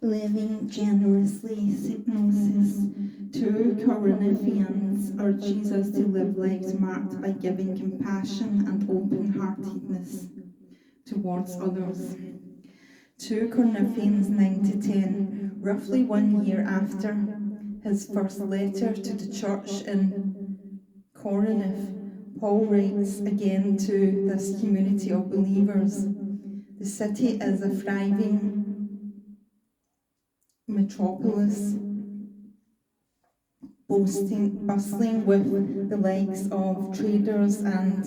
Living generously signals 2 Corinthians urges us to live lives marked by giving compassion and open-heartedness towards others. 2 Corinthians 9 to 10, roughly 1 year after his first letter to the church in Corinth, Paul writes again to this community of believers. The city is a thriving metropolis, bustling with the likes of traders and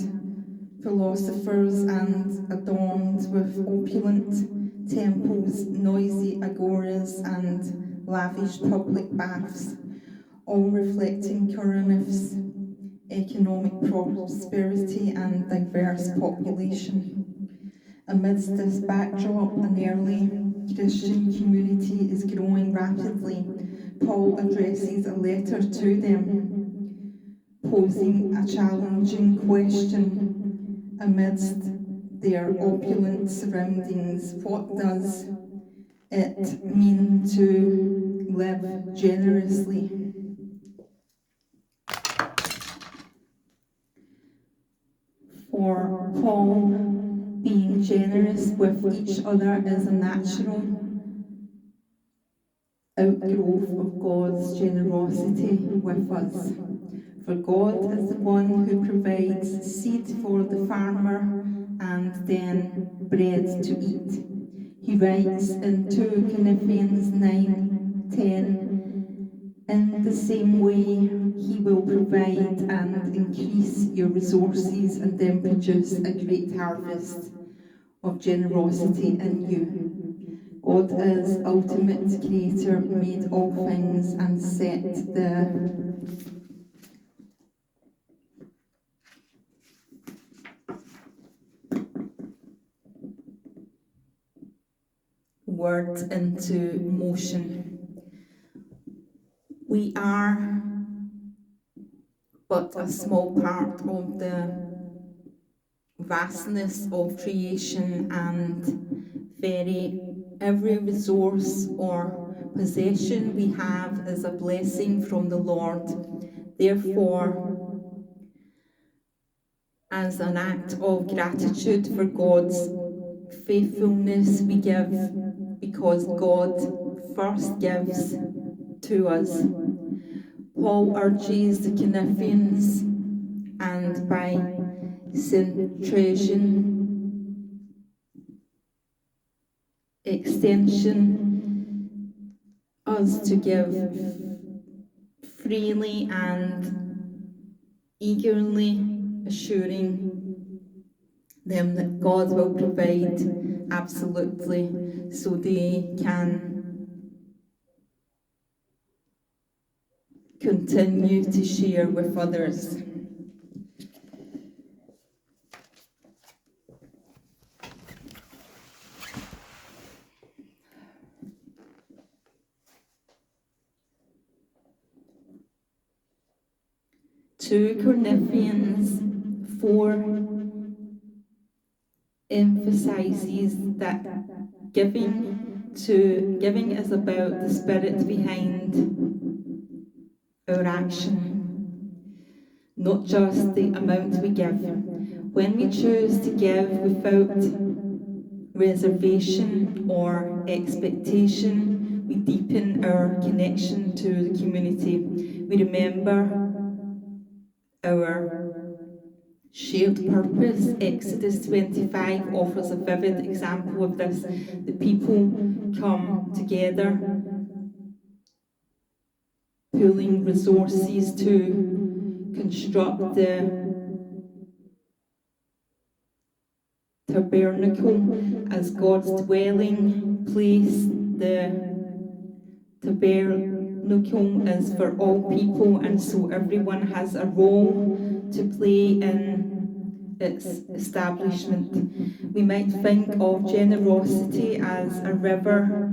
philosophers and adorned with opulent temples, noisy agoras and lavish public baths, all reflecting Corinth's economic prosperity and diverse population. Amidst this backdrop, an early Christian community is growing rapidly. Paul addresses a letter to them, posing a challenging question amidst their opulent surroundings. What does it mean to live generously? For Paul, being generous with each other is a natural outgrowth of God's generosity with us. For God is the one who provides seed for the farmer and then bread to eat. He writes in 2 Corinthians 9:10, in the same way he will provide and increase your resources and then produce a great harvest of generosity in you. God is ultimate creator, made all things and set the world into motion. We are but a small part of the vastness of creation, and every resource or possession we have is a blessing from the Lord. Therefore, as an act of gratitude for God's faithfulness, we give because God first gives to us. Paul urges the Corinthians, and by extension, us to give freely and eagerly, assuring them that God will provide absolutely so they can continue to share with others. Two Corinthians 4 emphasizes that giving is about the spirit behind our action, not just the amount we give. When we choose to give without reservation or expectation, we deepen our connection to the community. We remember our shared purpose. Exodus 25 offers a vivid example of this. The people come together, pooling resources to construct the tabernacle as God's dwelling place. The tabernacle is for all people, and so everyone has a role to play in its establishment. We might think of generosity as a river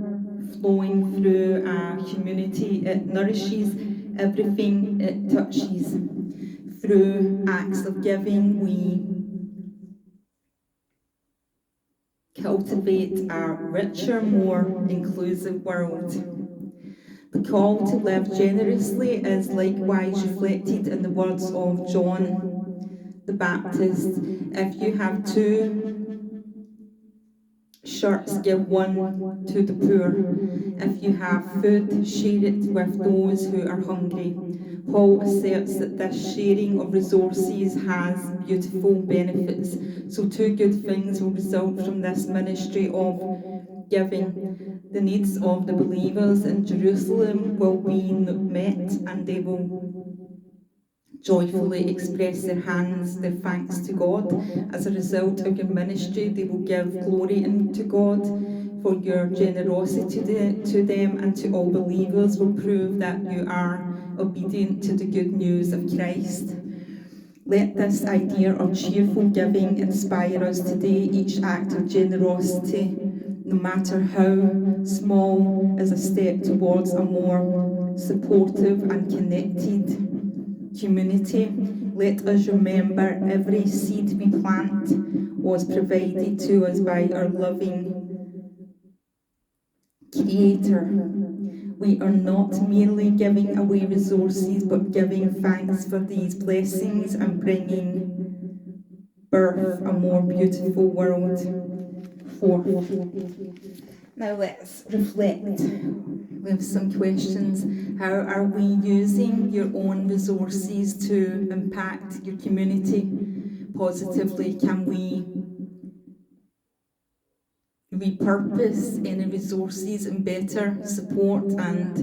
flowing through a community. It nourishes everything it touches. Through acts of giving, we cultivate a richer, more inclusive world. The call to live generously is likewise reflected in the words of John the Baptist. If you have 2 shirts, give one to the poor. If you have food, share it with those who are hungry. Paul asserts that this sharing of resources has beautiful benefits. So 2 good things will result from this ministry of giving. The needs of the believers in Jerusalem will be met, and they will joyfully express their thanks to God. As a result of your ministry, they will give glory to God for your generosity to them, and to all believers will prove that you are obedient to the good news of Christ. Let this idea of cheerful giving inspire us today. Each act of generosity, no matter how small, is a step towards a more supportive and connected community. Let us remember every seed we plant was provided to us by our loving Creator. We are not merely giving away resources, but giving thanks for these blessings and bringing birth a more beautiful world forth. Now let's reflect. We have some questions. How are we using your own resources to impact your community positively? Can we repurpose any resources and better support and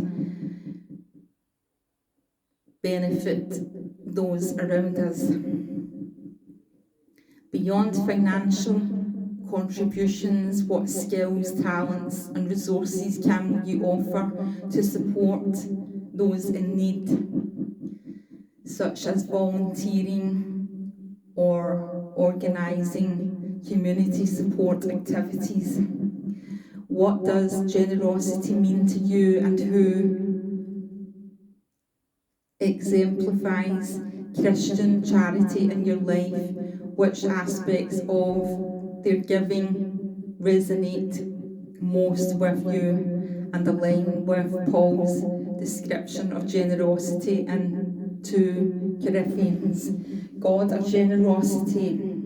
benefit those around us? Beyond financial contributions, what skills, talents and resources can you offer to support those in need, such as volunteering or organising community support activities? What does generosity mean to you, and who exemplifies Christian charity in your life? Which aspects of their giving resonate most with you and align with Paul's description of generosity in 2 Corinthians? God of generosity,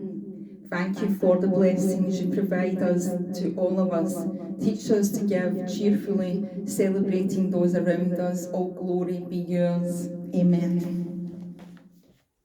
thank you for the blessings you provide us to all of us. Teach us to give cheerfully, celebrating those around us. All glory be yours. Amen.